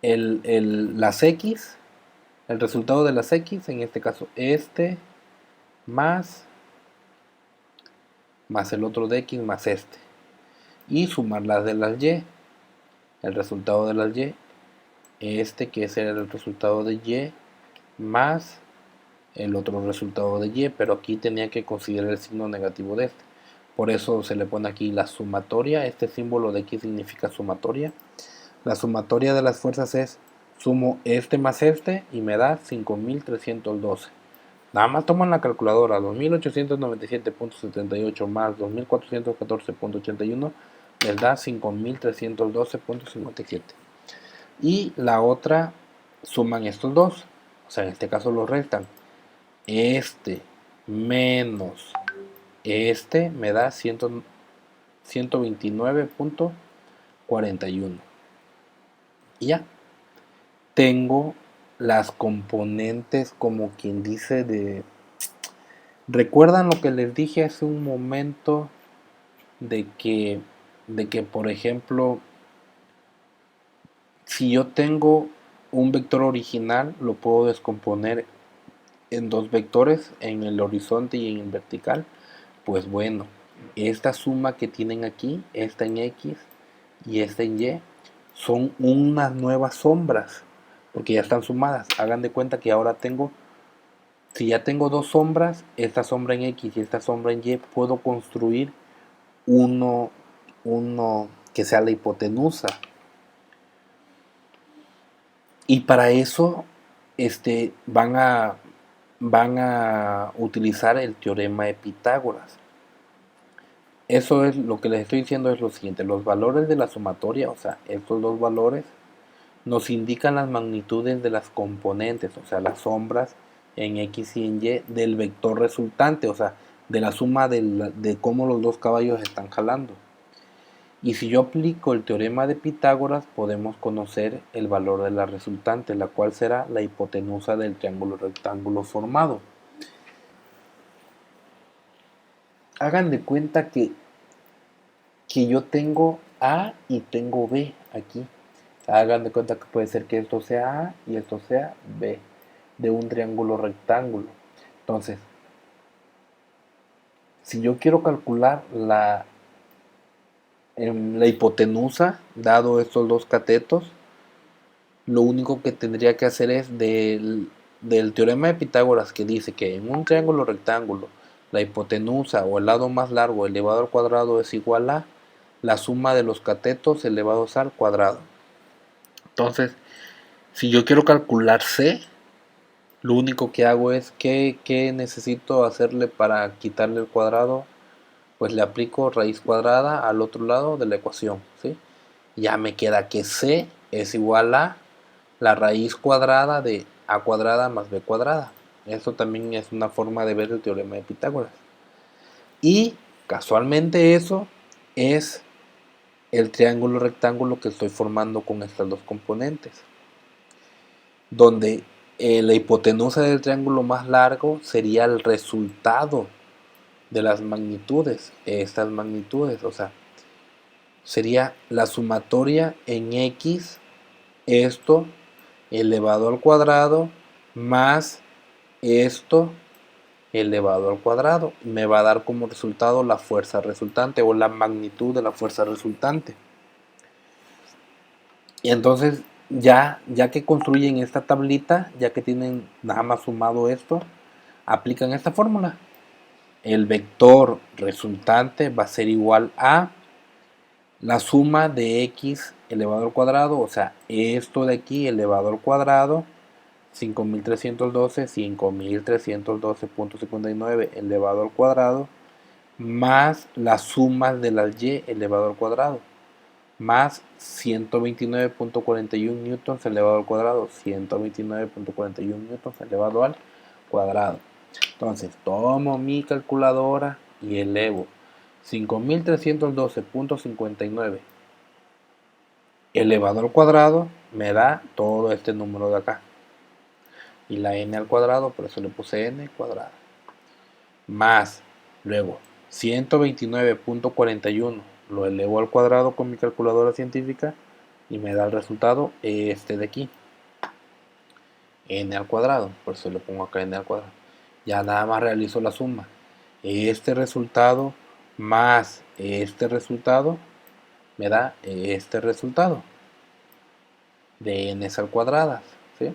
las X, el resultado de las X, en este caso más el otro de X más y sumar las de las Y, el resultado de las Y, que es el resultado de Y más el otro resultado de Y, pero aquí tenía que considerar el signo negativo de este. Por eso se le pone aquí la sumatoria. Este símbolo de X significa sumatoria. La sumatoria de las fuerzas es sumo más y me da 5312. Nada más toman la calculadora, 2897.78 más 2414.81 les da 5312.57. Y la otra suman estos dos, o sea, en este caso los restan. Menos me da 129.41. Y ya tengo las componentes, como quien dice, de... ¿Recuerdan lo que les dije hace un momento de que por ejemplo, si yo tengo un vector original, lo puedo descomponer en dos vectores, en el horizonte y en el vertical? Pues bueno, esta suma que tienen aquí, esta en X y esta en Y, son unas nuevas sombras, porque ya están sumadas. Hagan de cuenta que ahora tengo, si ya tengo dos sombras, esta sombra en X y esta sombra en Y, puedo construir uno que sea la hipotenusa. Y para eso van a utilizar el teorema de Pitágoras. Eso es lo que les estoy diciendo, es lo siguiente: los valores de la sumatoria, o sea, estos dos valores, nos indican las magnitudes de las componentes, o sea, las sombras en X y en Y del vector resultante, o sea, de la suma de cómo los dos caballos están jalando. Y si yo aplico el teorema de Pitágoras, podemos conocer el valor de la resultante, la cual será la hipotenusa del triángulo rectángulo formado. Hagan de cuenta que yo tengo A y tengo B aquí. Hagan de cuenta que puede ser que esto sea A y esto sea B de un triángulo rectángulo. Entonces, si yo quiero calcular la hipotenusa, dado estos dos catetos, lo único que tendría que hacer es del teorema de Pitágoras, que dice que en un triángulo rectángulo la hipotenusa o el lado más largo elevado al cuadrado es igual a la suma de los catetos elevados al cuadrado. Entonces, si yo quiero calcular C, lo único que hago es que necesito hacerle para quitarle el cuadrado. Pues le aplico raíz cuadrada al otro lado de la ecuación, ¿sí? Ya me queda que C es igual a la raíz cuadrada de A cuadrada más B cuadrada. Esto también es una forma de ver el teorema de Pitágoras. Y casualmente eso es el triángulo rectángulo que estoy formando con estas dos componentes, donde la hipotenusa del triángulo más largo sería el resultado de las magnitudes, estas magnitudes, o sea, sería la sumatoria en X, esto elevado al cuadrado, más esto elevado al cuadrado. Me va a dar como resultado la fuerza resultante o la magnitud de la fuerza resultante. Y entonces ya que construyen esta tablita, ya que tienen nada más sumado esto, aplican esta fórmula. El vector resultante va a ser igual a la suma de X elevado al cuadrado, o sea, esto de aquí elevado al cuadrado, 5312, 5312.59 elevado al cuadrado, más la suma de las y elevado al cuadrado, más 129.41 newtons elevado al cuadrado, 129.41 newtons elevado al cuadrado. Entonces tomo mi calculadora y elevo 5312.59 elevado al cuadrado, me da todo este número de acá. Y la n al cuadrado, por eso le puse n cuadrada. Más, luego, 129.41 lo elevo al cuadrado con mi calculadora científica y me da el resultado este de aquí. N al cuadrado, por eso le pongo acá n al cuadrado. Ya nada más realizo la suma. Este resultado más este resultado me da este resultado de n al cuadrado, ¿sí?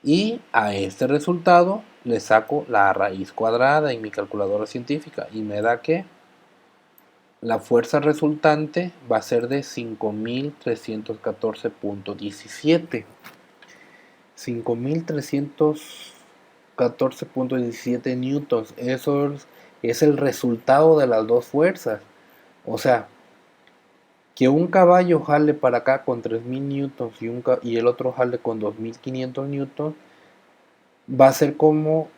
Y a este resultado le saco la raíz cuadrada en mi calculadora científica y me da que la fuerza resultante va a ser de 5314.17. 5314.17 newtons. Eso es el resultado de las dos fuerzas. O sea, que un caballo jale para acá con 3000 newtons y el otro jale con 2500 newtons, va a ser como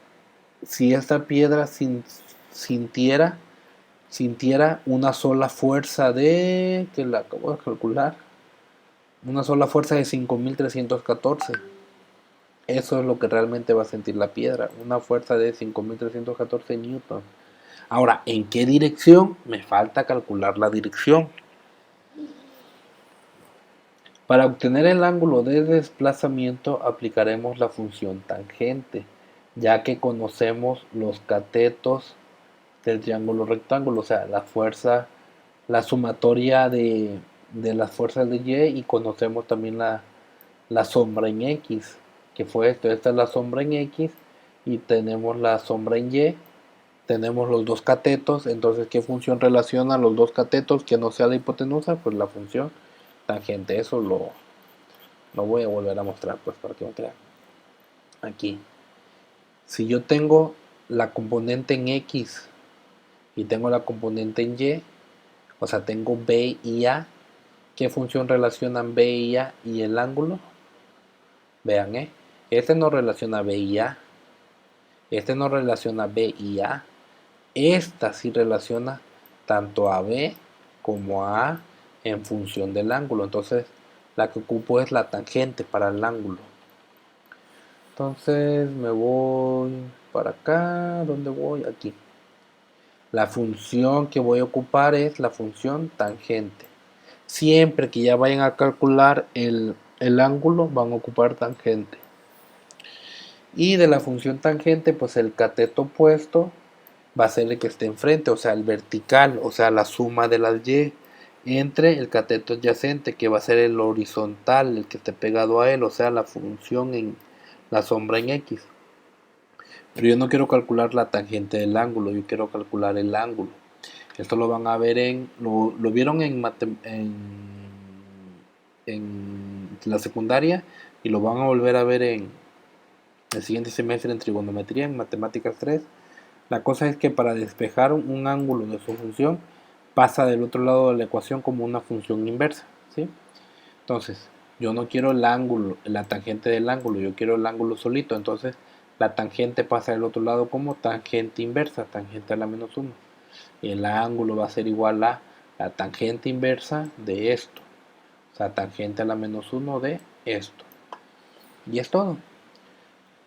si esta piedra sintiera una sola fuerza que la acabo de calcular, una sola fuerza de 5314. Eso es lo que realmente va a sentir la piedra, una fuerza de 5314 newtons. Ahora, ¿en qué dirección? Me falta calcular la dirección. Para obtener el ángulo de desplazamiento aplicaremos la función tangente, ya que conocemos los catetos del triángulo rectángulo, o sea, la sumatoria de las fuerzas de Y, y conocemos también la sombra en X, que fue esto. Esta es la sombra en X y tenemos la sombra en Y. Tenemos los dos catetos, entonces ¿qué función relaciona los dos catetos que no sea la hipotenusa? Pues la función tangente. Eso lo voy a volver a mostrar pues para que me crean. Aquí, si yo tengo la componente en X y tengo la componente en Y, o sea, tengo B y A, ¿qué función relacionan B y A y el ángulo? Vean, este no relaciona B y A, este no relaciona B y A, esta sí relaciona tanto a B como a A en función del ángulo. Entonces, la que ocupo es la tangente para el ángulo. Entonces, me voy para acá. ¿Dónde voy? Aquí. La función que voy a ocupar es la función tangente. Siempre que ya vayan a calcular el ángulo, van a ocupar tangente. Y de la función tangente, pues el cateto opuesto va a ser el que esté enfrente, o sea, el vertical, o sea, la suma de las y entre el cateto adyacente, que va a ser el horizontal, el que esté pegado a él, o sea, la función en la sombra en X. Pero yo no quiero calcular la tangente del ángulo, yo quiero calcular el ángulo. Esto lo van a ver lo vieron en la secundaria y lo van a volver a ver en el siguiente semestre en trigonometría, en matemáticas 3. La cosa es que para despejar un ángulo de su función pasa del otro lado de la ecuación como una función inversa, ¿sí? Entonces, yo no quiero el ángulo, la tangente del ángulo, yo quiero el ángulo solito. Entonces, la tangente pasa del otro lado como tangente inversa, tangente a la menos 1. Y el ángulo va a ser igual a la tangente inversa de esto. O sea, tangente a la menos 1 de esto. Y es todo.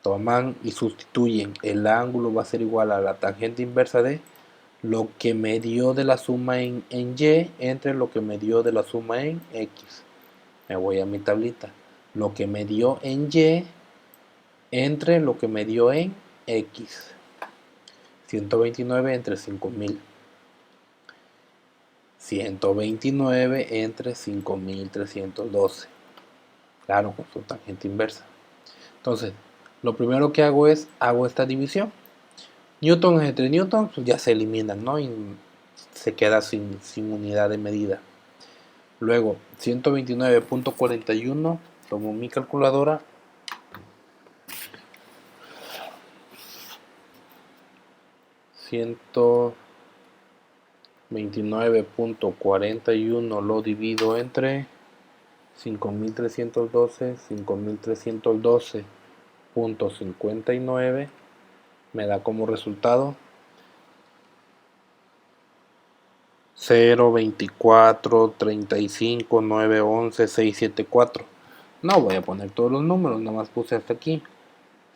Toman y sustituyen. El ángulo va a ser igual a la tangente inversa de lo que me dio de la suma en Y entre lo que me dio de la suma en X. Me voy a mi tablita. Lo que me dio en Y entre lo que me dio en X. 129 entre 5000. 129 entre 5312. Claro, con su tangente inversa. Entonces, lo primero que hago es, hago esta división. Newtons entre newtons pues ya se eliminan, ¿no? Y se queda sin unidad de medida. Luego, 129.41, tomo mi calculadora. 129.41 lo divido entre 5312.59 me da como resultado 0.2435.911.674. No voy a poner todos los números, nada más puse hasta aquí.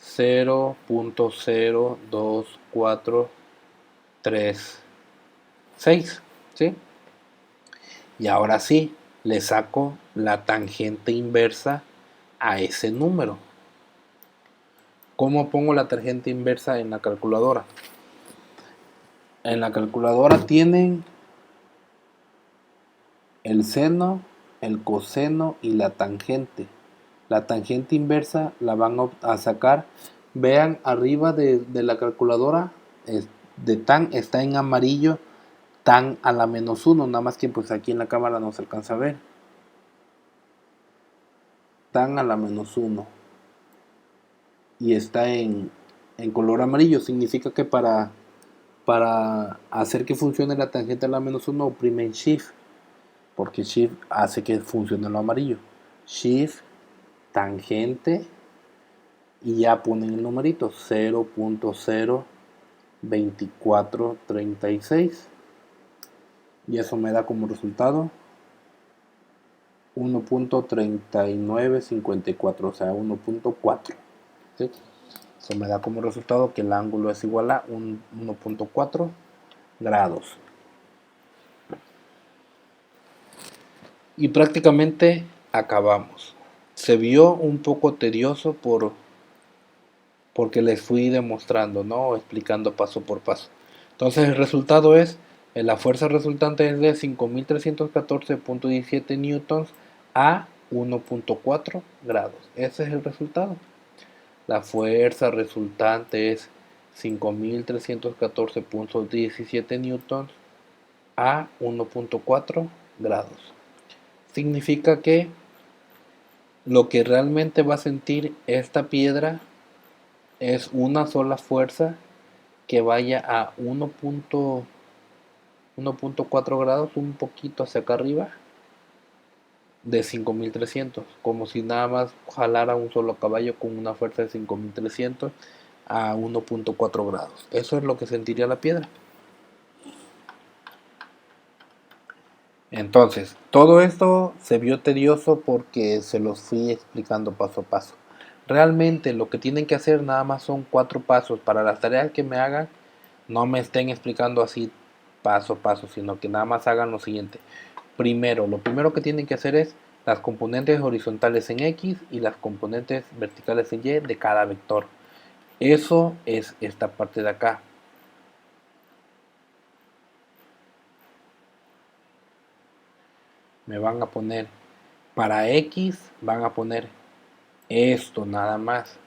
0.02436, ¿sí? Y ahora sí, le saco la tangente inversa a ese número. ¿Cómo pongo la tangente inversa en la calculadora? En la calculadora tienen el seno, el coseno y la tangente. La tangente inversa la van a sacar. Vean arriba de la calculadora, de tan está en amarillo, tan a la -1, nada más que pues aquí en la cámara no se alcanza a ver. Tan a la -1. Y está en color amarillo. Significa que para hacer que funcione la tangente a la -1 oprimen Shift. Porque Shift hace que funcione lo amarillo. Shift, tangente, y ya ponen el numerito 0.02436 y eso me da como resultado 1.3954, o sea 1.4, ¿sí? Eso me da como resultado que el ángulo es igual a 1.4 grados. Y prácticamente acabamos. Se vio un poco tedioso porque les fui demostrando, ¿no? Explicando paso por paso. Entonces el resultado es, la fuerza resultante es de 5314.17 newtons a 1.4 grados. Ese es el resultado. La fuerza resultante es 5314.17 newtons a 1.4 grados. Significa que lo que realmente va a sentir esta piedra es una sola fuerza que vaya a 1.4 grados, un poquito hacia acá arriba, de 5300, como si nada más jalara un solo caballo con una fuerza de 5300 a 1.4 grados. Eso es lo que sentiría la piedra. Entonces, todo esto se vio tedioso porque se los fui explicando paso a paso. Realmente lo que tienen que hacer nada más son 4 pasos. Para las tareas que me hagan, no me estén explicando así paso a paso, sino que nada más hagan lo siguiente. Primero, lo primero que tienen que hacer es las componentes horizontales en X y las componentes verticales en Y de cada vector. Eso es esta parte de acá. Me van a poner, para X van a poner esto nada más.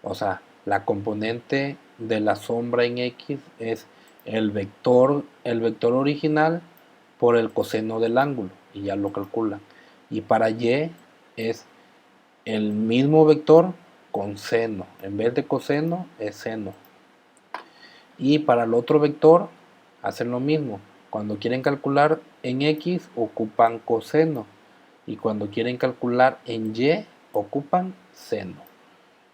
O sea, la componente de la sombra en X es el vector original por el coseno del ángulo y ya lo calculan. Y para Y es el mismo vector con seno. En vez de coseno es seno. Y para el otro vector hacen lo mismo. Cuando quieren calcular en X ocupan coseno. Y cuando quieren calcular en Y ocupan seno.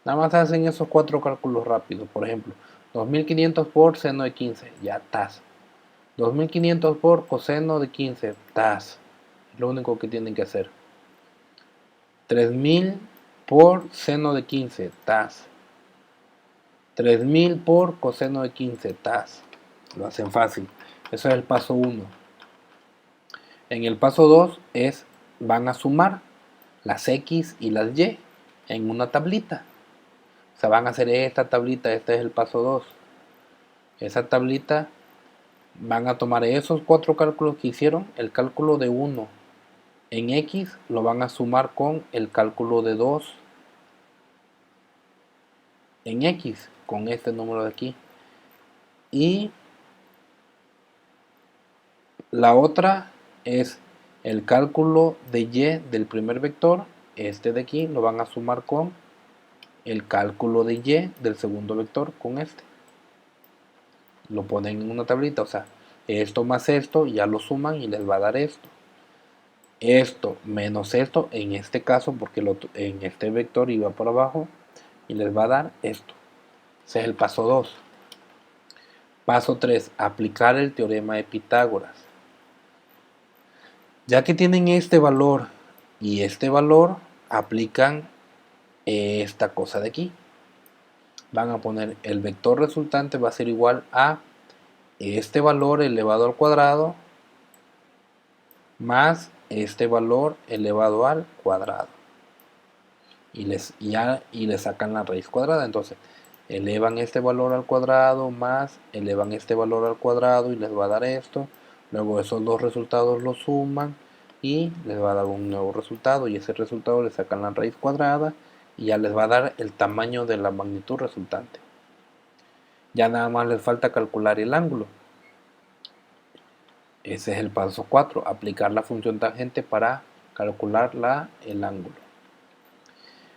Nada más hacen esos 4 cálculos rápidos. Por ejemplo, 2500 por seno de 15, ya tas. 2500 por coseno de 15, tas. Es lo único que tienen que hacer. 3000 por seno de 15, tas. 3000 por coseno de 15, tas. Lo hacen fácil. Eso es el paso 1. En el paso 2 van a sumar las X y las Y en una tablita. O sea, van a hacer esta tablita, este es el paso 2. Esa tablita van a tomar esos 4 cálculos que hicieron, el cálculo de 1 en X lo van a sumar con el cálculo de 2 en X, con este número de aquí. Y la otra es el cálculo de Y del primer vector, este de aquí, lo van a sumar con el cálculo de Y del segundo vector, con este. lo ponen en una tablita, o sea, esto más esto, ya lo suman y les va a dar esto. Esto menos esto, en este caso, porque en este vector iba por abajo, y les va a dar esto. Ese es el paso 2. Paso 3. Aplicar el teorema de Pitágoras. Ya que tienen este valor y este valor, aplican esta cosa de aquí. Van a poner el vector resultante va a ser igual a este valor elevado al cuadrado más este valor elevado al cuadrado. Y les sacan la raíz cuadrada. Entonces, elevan este valor al cuadrado más elevan este valor al cuadrado y les va a dar esto. Luego esos dos resultados los suman y les va a dar un nuevo resultado, y ese resultado le sacan la raíz cuadrada y ya les va a dar el tamaño de la magnitud resultante. Ya nada más les falta calcular el ángulo. Ese es el paso 4, aplicar la función tangente para calcular el ángulo.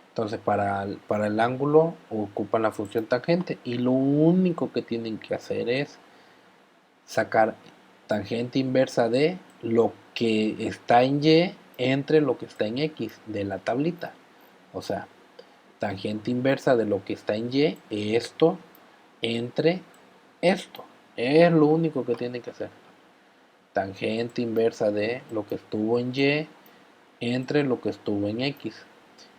Entonces para el ángulo ocupan la función tangente y lo único que tienen que hacer es sacar tangente inversa de lo que está en Y entre lo que está en X de la tablita. O sea, tangente inversa de lo que está en Y, esto entre esto. Es lo único que tienen que hacer. Tangente inversa de lo que estuvo en Y entre lo que estuvo en X.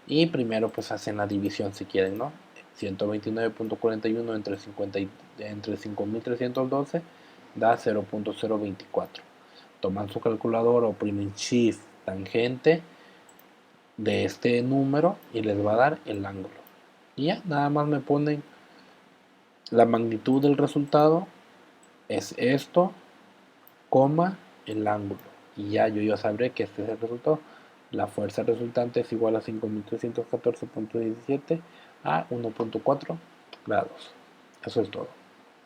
Y primero pues hacen la división si quieren, ¿no? 129.41 entre 5312 da 0.024. Toman su calculadora, oprimen Shift tangente de este número y les va a dar el ángulo. Y ya, nada más me ponen la magnitud del resultado, es esto, coma, el ángulo. Y ya sabré que este es el resultado. La fuerza resultante es igual a 5314.17 a 1.4 grados. Eso es todo.